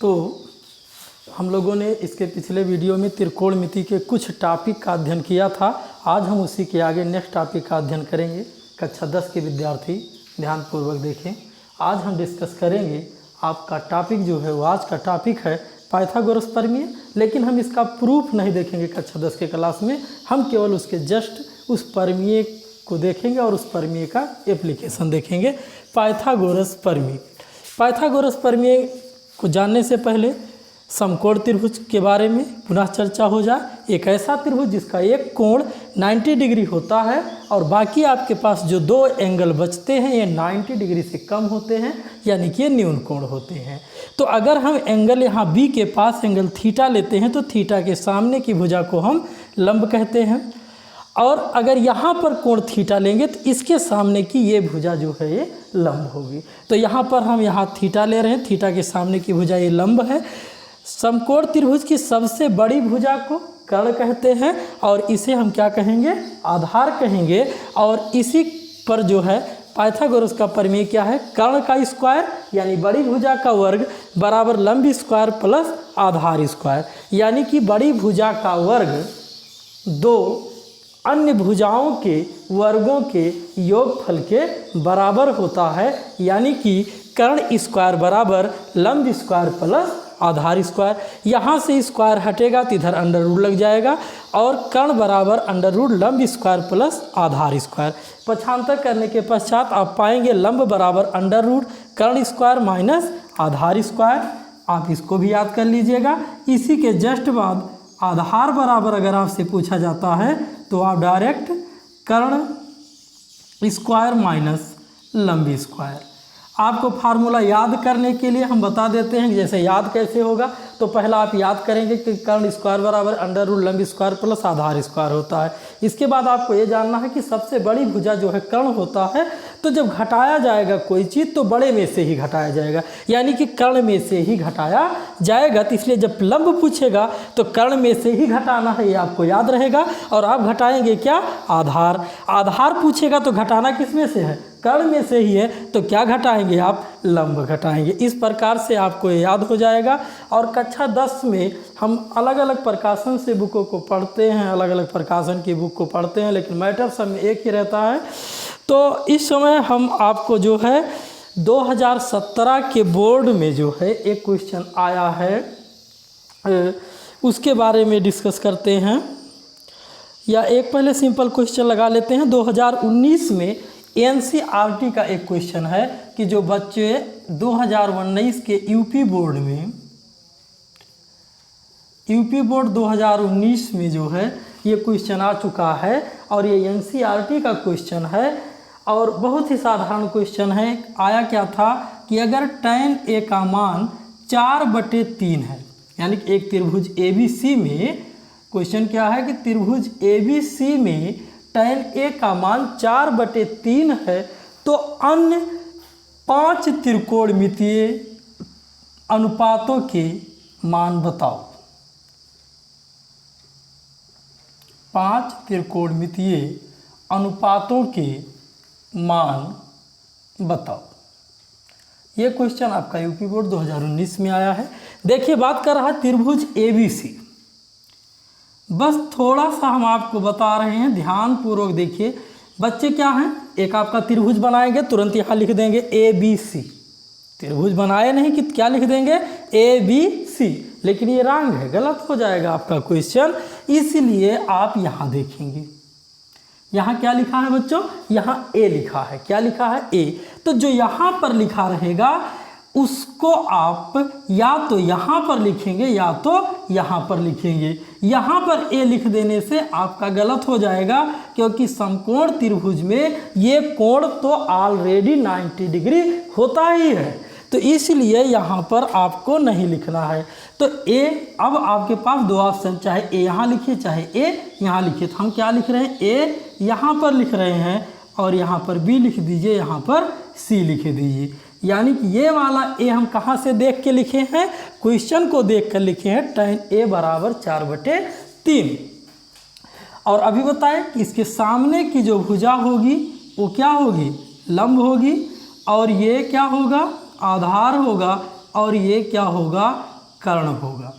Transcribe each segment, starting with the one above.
तो हम लोगों ने इसके पिछले वीडियो में त्रिकोणमिति के कुछ टॉपिक का अध्ययन किया था। आज हम उसी के आगे नेक्स्ट टॉपिक का अध्ययन करेंगे। कक्षा 10 के विद्यार्थी ध्यानपूर्वक देखें। आज हम डिस्कस करेंगे, आपका टॉपिक जो है वो आज का टॉपिक है पाइथागोरस प्रमेय, लेकिन हम इसका प्रूफ नहीं देखेंगे कक्षा 10 के क्लास में। हम केवल उसके जस्ट उस प्रमेय को देखेंगे और उस प्रमेय का एप्लीकेशन देखेंगे। पाइथागोरस प्रमेय। पाइथागोरस प्रमेय को जानने से पहले समकोण त्रिभुज के बारे में पुनः चर्चा हो जाए। एक ऐसा त्रिभुज जिसका एक कोण 90 डिग्री होता है और बाकी आपके पास जो दो एंगल बचते हैं ये 90 डिग्री से कम होते हैं, यानी कि ये न्यून कोण होते हैं। तो अगर हम एंगल यहाँ बी के पास एंगल थीटा लेते हैं तो थीटा के सामने की भुजा को हम लंब कहते हैं, और अगर यहाँ पर कोण थीटा लेंगे तो इसके सामने की ये भुजा जो है ये लंब होगी। तो यहाँ पर हम यहाँ थीटा ले रहे हैं, थीटा के सामने की भुजा ये लंब है। समकोण त्रिभुज की सबसे बड़ी भुजा को कर्ण कहते हैं और इसे हम क्या कहेंगे, आधार कहेंगे। और इसी पर जो है पाइथागोरस का प्रमेय क्या है, कर्ण का स्क्वायर यानी बड़ी भुजा का वर्ग बराबर लंब स्क्वायर प्लस आधार स्क्वायर, यानी कि बड़ी भुजा का वर्ग दो अन्य भुजाओं के वर्गों के योगफल के बराबर होता है, यानी कि कर्ण स्क्वायर बराबर लंब स्क्वायर प्लस आधार स्क्वायर। यहाँ से स्क्वायर हटेगा तो इधर अंडर रूट लग जाएगा और कर्ण बराबर अंडर रूट लंब स्क्वायर प्लस आधार स्क्वायर। पक्षांतर करने के पश्चात आप पाएंगे लंब बराबर अंडर रूट कर्ण स्क्वायर माइनस आधार स्क्वायर। आप इसको भी याद कर लीजिएगा। इसी के जस्ट बाद आधार बराबर अगर आपसे पूछा जाता है तो आप डायरेक्ट कर्ण स्क्वायर माइनस लंब स्क्वायर। आपको फार्मूला याद करने के लिए हम बता देते हैं, जैसे याद कैसे होगा। तो पहला आप याद करेंगे कि कर्ण स्क्वायर बराबर अंडर रूट लंब स्क्वायर प्लस आधार स्क्वायर होता है। इसके बाद आपको ये जानना है कि सबसे बड़ी भुजा जो है कर्ण होता है, तो जब घटाया जाएगा कोई चीज़ तो बड़े में से ही घटाया जाएगा, यानी कि कर्ण में से ही घटाया जाएगा। तो इसलिए जब लंब पूछेगा तो कर्ण में से ही घटाना है, ये आपको याद रहेगा। और आप घटाएंगे क्या, आधार। आधार पूछेगा तो घटाना किस में से है, कर्ण में से ही है, तो क्या घटाएंगे आप, लंब घटाएंगे। इस प्रकार से आपको ये याद हो जाएगा। और कक्षा 10 में हम अलग अलग प्रकाशन से बुकों को पढ़ते हैं, अलग अलग प्रकाशन की बुक को पढ़ते हैं, लेकिन मैटर सब में एक ही रहता है। तो इस समय हम आपको जो है 2017 के बोर्ड में जो है एक क्वेश्चन आया है, उसके बारे में डिस्कस करते हैं। या एक पहले सिंपल क्वेश्चन लगा लेते हैं। 2019 में NCERT का एक क्वेश्चन है कि जो बच्चे 2019 के यूपी बोर्ड 2019 में जो है ये क्वेश्चन आ चुका है और ये NCERT का क्वेश्चन है और बहुत ही साधारण क्वेश्चन है। आया क्या था कि अगर tan A का मान 4/3 है, यानी कि एक त्रिभुज ABC में, क्वेश्चन क्या है कि त्रिभुज ABC में tan A का मान 4/3 है, तो अन्य 5 त्रिकोणमितीय अनुपातों के मान बताओ। 5 त्रिकोणमितीय अनुपातों के मान बताओ। ये क्वेश्चन आपका यूपी बोर्ड 2019 में आया है। देखिए, बात कर रहा है त्रिभुज ABC। बस थोड़ा सा हम आपको बता रहे हैं, ध्यान पूर्वक देखिए। बच्चे क्या हैं, एक आपका त्रिभुज बनाएंगे, तुरंत यहाँ लिख देंगे ABC। त्रिभुज बनाए नहीं कि क्या लिख देंगे, ABC, लेकिन ये रॉन्ग है, गलत हो जाएगा आपका क्वेश्चन। इसलिए आप यहाँ देखेंगे, यहाँ क्या लिखा है बच्चों, यहाँ A लिखा है। क्या लिखा है, A। तो जो यहाँ पर लिखा रहेगा उसको आप या तो यहाँ पर लिखेंगे या तो यहाँ पर लिखेंगे। यहाँ पर A लिख देने से आपका गलत हो जाएगा, क्योंकि समकोण त्रिभुज में ये कोण तो ऑलरेडी 90 डिग्री होता ही है, तो इसलिए यहाँ पर आपको नहीं लिखना है। तो A, अब आपके पास दो ऑप्शन, चाहे A यहाँ लिखिए चाहे A यहाँ लिखिए। तो हम क्या लिख रहे हैं, A यहाँ पर लिख रहे हैं और यहाँ पर B लिख दीजिए, यहाँ पर C लिख दीजिए। यानी कि ये वाला A हम कहाँ से देख के लिखे हैं, क्वेश्चन को देख कर लिखे हैं, tan A बराबर 4/3। और अभी बताएं कि इसके सामने की जो भुजा होगी वो क्या होगी, लंब होगी, और ये क्या होगा, आधार होगा, और ये क्या होगा, कर्ण होगा।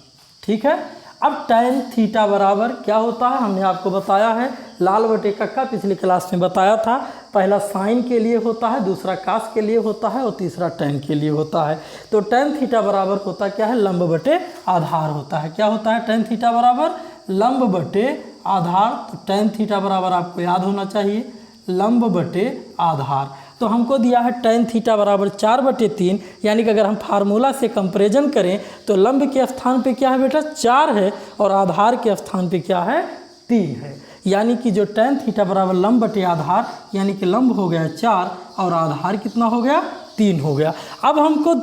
ठीक है। अब tan थीटा बराबर क्या होता है, हमने आपको बताया है, लाल बटे कक्का पिछली क्लास में बताया था। पहला साइन के लिए होता है, दूसरा कास के लिए होता है और तीसरा tan के लिए होता है। तो tan थीटा बराबर होता क्या है, लंब बटे आधार होता है। क्या होता है tan थीटा बराबर, लंब बटे आधार। तो tan थीटा बराबर आपको याद होना चाहिए, लंब बटे आधार। तो हमको दिया है tan थीटा बराबर 4/3, यानी कि अगर हम फार्मूला से कंपैरिजन करें तो लंब के स्थान पे क्या है बेटा, 4 है और आधार के स्थान पे क्या है, 3 है। यानी कि जो tan थीटा बराबर लंब बटे आधार, यानी कि लंब हो गया 4 और आधार कितना हो गया, 3 हो गया। अब हमको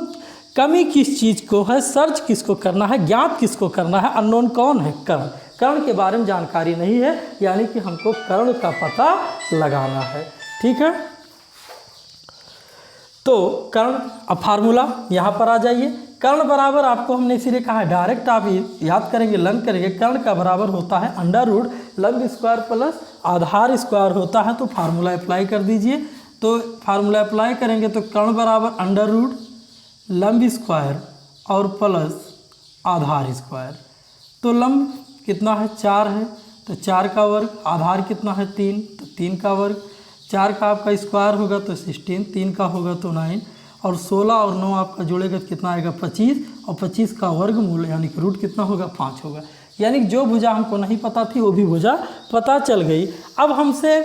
कमी किस चीज़ को है, सर्च किसको करना है, ज्ञात किसको करना है, अननोन कौन है, कर्ण। कर्ण के बारे में जानकारी नहीं है, यानी कि हमको कर्ण का पता लगाना है। ठीक है। तो कर्ण, अब फार्मूला यहाँ पर आ जाइए। कर्ण बराबर आपको हमने इसीलिए कहा है, डायरेक्ट आप याद करेंगे, लंब करेंगे। कर्ण का बराबर होता है अंडर रूट लंब स्क्वायर प्लस आधार स्क्वायर होता है। तो फार्मूला अप्लाई कर दीजिए। तो फार्मूला अप्लाई करेंगे तो कर्ण बराबर अंडर रूट लंब स्क्वायर और प्लस आधार स्क्वायर। तो लंब कितना है, 4 है, तो 4 का वर्ग, आधार कितना है 3, तो 3 का वर्ग, 4 का आपका स्क्वायर होगा तो 16, 3 का होगा तो 9, और 16 और 9 आपका जोड़ेगा तो कितना आएगा 25, और 25 का वर्गमूल यानी कि रूट कितना होगा, 5 होगा। यानी कि जो भुजा हमको नहीं पता थी वो भी भुजा पता चल गई। अब हमसे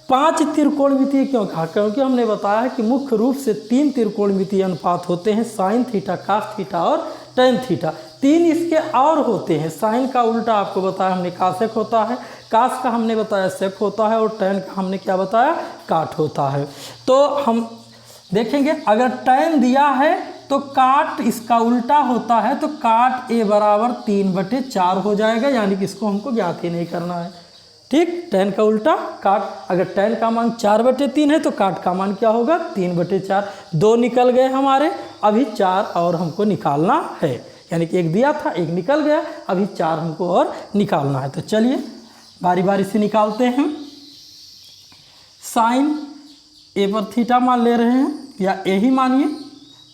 5 त्रिकोणमितीय क्यों कहा, क्योंकि हमने बताया है कि मुख्य रूप से 3 त्रिकोणमितीय अनुपात होते हैं, साइन थीटा, कास थीटा और tan थीटा। 3 इसके और होते हैं। साइन का उल्टा आपको बताया हमने कासेक होता है, कास का हमने बताया सेक होता है, और tan का हमने क्या बताया, काट होता है। तो हम देखेंगे अगर tan दिया है तो काट इसका उल्टा होता है, तो काट a बराबर 3/4 हो जाएगा, यानी कि इसको हमको ज्ञात ही नहीं करना है। ठीक, tan का उल्टा काट। अगर tan का मान 4/3 है तो काट का मान क्या होगा, 3/4। 2 निकल गए हमारे, अभी 4 और हमको निकालना है, यानी कि 1 दिया था, 1 निकल गया, अभी 4 हमको और निकालना है। तो चलिए बारी बारी से निकालते हैं। साइन a पर थीटा मान ले रहे हैं, या a ही मानिए,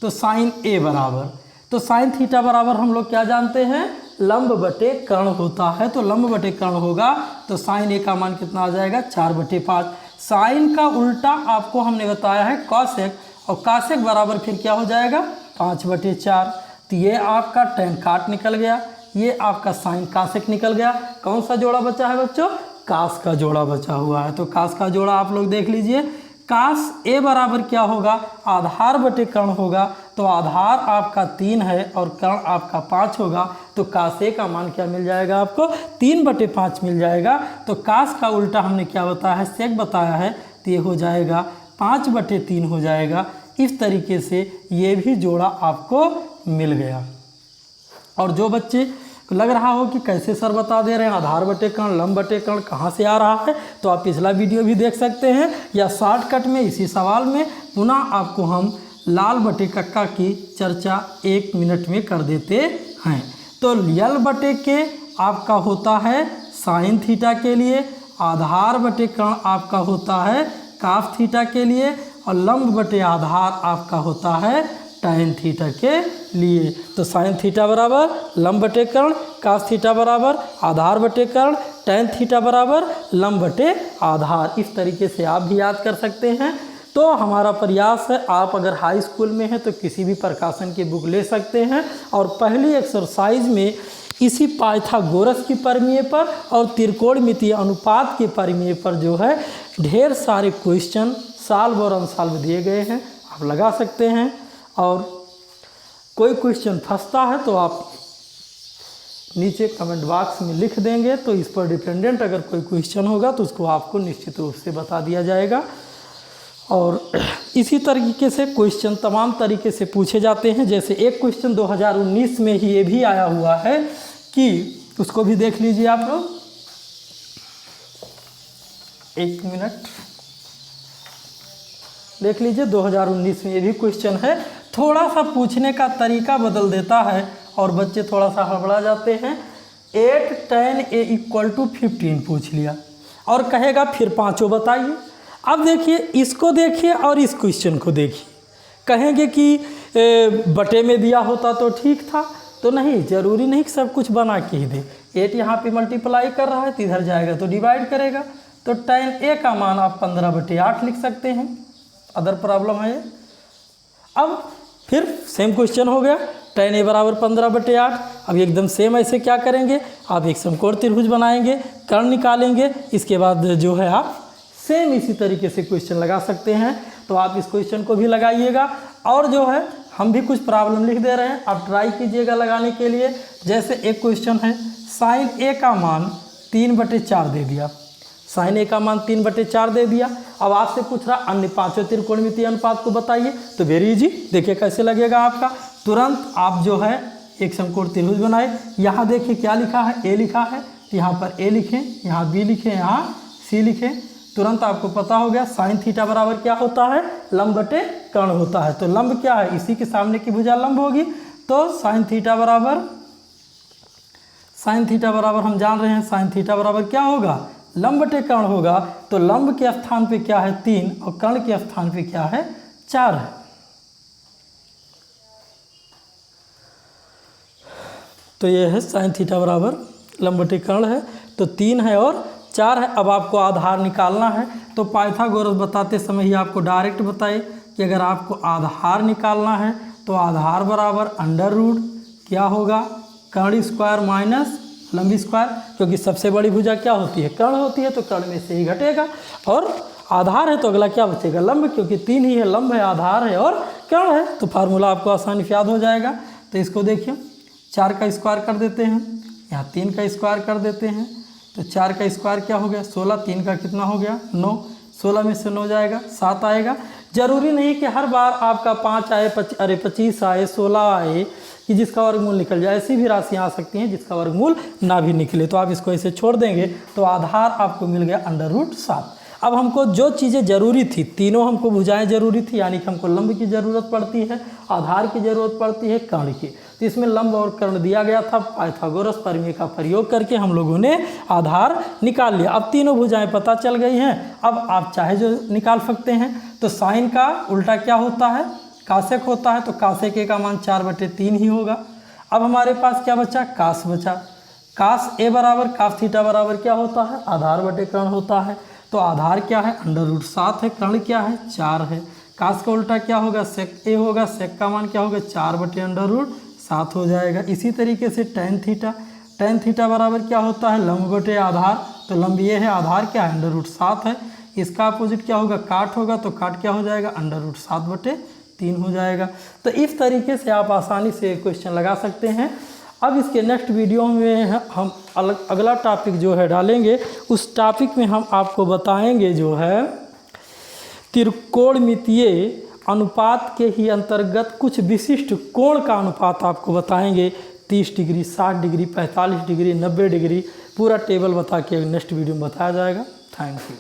तो साइन a बराबर, तो साइन थीटा बराबर हम लोग क्या जानते हैं, लंब बटे कर्ण होता है। तो लंब बटे कर्ण होगा तो साइन a का मान कितना आ जाएगा, 4/5। साइन का उल्टा आपको हमने बताया है कॉसेक, और कॉसेक बराबर फिर क्या हो जाएगा, 5/4। तो ये आपका tan काट निकल गया, ये आपका साइन कासेक निकल गया। कौन सा जोड़ा बचा है बच्चों, कास का जोड़ा बचा हुआ है। तो कास का जोड़ा आप लोग देख लीजिए। कास a बराबर क्या होगा, आधार बटे कर्ण होगा। तो आधार आपका 3 है और कर्ण आपका 5 होगा, तो कास a का मान क्या मिल जाएगा आपको, 3/5 मिल जाएगा। तो कास का उल्टा हमने क्या बताया है, सेक बताया है, तो ये हो जाएगा 5/3 हो जाएगा। इस तरीके से ये भी जोड़ा आपको मिल गया। और जो बच्चे लग रहा हो कि कैसे सर बता दे रहे हैं, आधार बटे कर्ण, लंब बटे कर्ण कहाँ से आ रहा है, तो आप पिछला वीडियो भी देख सकते हैं, या शॉर्टकट में इसी सवाल में पुनः आपको हम लाल बटे कक्का की चर्चा 1 मिनट में कर देते हैं। तो यल बटे के आपका होता है साइन थीटा के लिए, आधार बटे कर्ण आपका होता है कास थीटा के लिए, और लंब बटे आधार आपका होता है tan थीटा के लिए। तो साइन थीटा बराबर लंब बटे कर्ण, कास थीटा बराबर आधार बटे कर्ण, tan थीटा बराबर लंब बटे आधार। इस तरीके से आप भी याद कर सकते हैं। तो हमारा प्रयास है, आप अगर हाई स्कूल में हैं तो किसी भी प्रकाशन की बुक ले सकते हैं, और पहली एक्सरसाइज में इसी पाइथागोरस की परिमेय पर और त्रिकोणमितीय अनुपात के परिमेय पर जो है ढेर सारे क्वेश्चन सॉल्व और अनसॉल्व दिए गए हैं, आप लगा सकते हैं। और कोई क्वेश्चन फंसता है तो आप नीचे कमेंट बॉक्स में लिख देंगे, तो इस पर डिपेंडेंट अगर कोई क्वेश्चन होगा तो उसको आपको निश्चित रूप से बता दिया जाएगा। और इसी तरीके से क्वेश्चन तमाम तरीके से पूछे जाते हैं। जैसे एक क्वेश्चन 2019 में ही ये भी आया हुआ है कि उसको भी देख लीजिए आप लोग, 1 मिनट देख लीजिए। 2019 में ये भी क्वेश्चन है, थोड़ा सा पूछने का तरीका बदल देता है और बच्चे थोड़ा सा हड़बड़ा जाते हैं। 8 tan a = 15 पूछ लिया और कहेगा फिर पाँचों बताइए। अब देखिए, इसको देखिए और इस क्वेश्चन को देखिए, कहेंगे कि बटे में दिया होता तो ठीक था, तो नहीं, ज़रूरी नहीं कि सब कुछ बना के ही दे। 8 यहाँ पे मल्टीप्लाई कर रहा है तो इधर जाएगा तो डिवाइड करेगा, तो tan a का मान आप 15/8 लिख सकते हैं। अदर प्रॉब्लम है ये। अब फिर सेम क्वेश्चन हो गया, tan a बराबर 15/8। अब एकदम सेम ऐसे क्या करेंगे, आप एक समकोण त्रिभुज बनाएंगे, कर्ण निकालेंगे, इसके बाद जो है आप सेम इसी तरीके से क्वेश्चन लगा सकते हैं। तो आप इस क्वेश्चन को भी लगाइएगा, और जो है हम भी कुछ प्रॉब्लम लिख दे रहे हैं, आप ट्राई कीजिएगा लगाने के लिए। जैसे एक क्वेश्चन है, sin a का मान 3/4 दे दिया, sin a का मान 3/4 दे दिया। अब आपसे पूछ रहा अन्य पांचों त्रिकोणमितीय अनुपात को बताइए, तो वेरी इजी, देखिए कैसे लगेगा आपका। तुरंत आप जो है एक समकोण त्रिभुज बनाए, यहाँ देखिए क्या लिखा है, a लिखा है, यहाँ पर a लिखें, यहाँ b लिखें, यहाँ c लिखें, तुरंत आपको पता हो गया sin थीटा बराबर क्या होता है, लंब बटे कर्ण होता है। तो लंब क्या है, इसी के सामने की भुजा लंब होगी, तो sin थीटा बराबर हम जान रहे हैं sin थीटा बराबर क्या होगा, लंब बटे कर्ण होगा। तो लंब के स्थान पे क्या है 3 और कर्ण के स्थान पे क्या है 4 है। तो ये है sin थीटा बराबर लंब बटे कर्ण है, तो 3 है और 4 है। अब आपको आधार निकालना है, तो पाइथागोरस बताते समय ही आपको डायरेक्ट बताए कि अगर आपको आधार निकालना है तो आधार बराबर अंडर रूट क्या होगा, कर्ण स्क्वायर माइनस लंब स्क्वायर, क्योंकि सबसे बड़ी भुजा क्या होती है, कर्ण होती है, तो कर्ण में से ही घटेगा। और आधार है तो अगला क्या बचेगा, लंब, क्योंकि 3 ही है, लंब है, आधार है और कर्ण है, तो फार्मूला आपको आसानी से याद हो जाएगा। तो इसको देखिए, 4 का स्क्वायर कर देते हैं, यहाँ 3 का स्क्वायर कर देते हैं, तो 4 का स्क्वायर क्या हो गया 16, 3 का कितना हो गया 9, 16 में से 9 जाएगा 7 आएगा। जरूरी नहीं कि हर बार आपका 5 आए, 25 आए, 16 आए कि जिसका वर्गमूल निकल जाए, ऐसी भी राशियाँ आ सकती हैं जिसका वर्गमूल ना भी निकले, तो आप इसको ऐसे छोड़ देंगे। तो आधार आपको मिल गया अंडर रूट 7। अब हमको जो चीज़ें ज़रूरी थी, तीनों हमको भुजाएं जरूरी थी, यानी कि हमको लंब की ज़रूरत पड़ती है, आधार की ज़रूरत पड़ती है, कर्ण की, तो इसमें लंब और कर्ण दिया गया था। पाइथागोरस प्रमेय का प्रयोग करके हम लोगों ने आधार निकाल लिया। अब तीनों भुजाएं पता चल गई हैं, अब आप चाहे जो निकाल सकते हैं। तो साइन का उल्टा क्या होता है, कासेक होता है, तो कासेक a का मान 4/3 ही होगा। अब हमारे पास क्या बचा, कास बचा। कास a बराबर कास थीटा बराबर क्या होता है, आधार बटे कर्ण होता है। तो आधार क्या है अंडर रूट 7 है, कर्ण क्या है 4 है। कास का उल्टा क्या होगा, सेक a होगा, सेक का मान क्या होगा 4/√7 हो जाएगा। इसी तरीके से tan थीटा बराबर क्या होता है, लंब बटे आधार, तो लंब ये है, आधार क्या है अंडर रूट 7 है। इसका अपोजिट क्या होगा, काट होगा, तो काट क्या हो जाएगा अंडर रूट 7/3 हो जाएगा। तो इस तरीके से आप आसानी से क्वेश्चन लगा सकते हैं। अब इसके नेक्स्ट वीडियो में हम अगला टॉपिक जो है डालेंगे, उस टॉपिक में हम आपको बताएंगे जो है त्रिकोणमितीय अनुपात के ही अंतर्गत कुछ विशिष्ट कोण का अनुपात आपको बताएंगे। 30 डिग्री, 60 डिग्री, 45 डिग्री, 90 डिग्री, पूरा टेबल बता के नेक्स्ट वीडियो में बताया जाएगा। Thank you.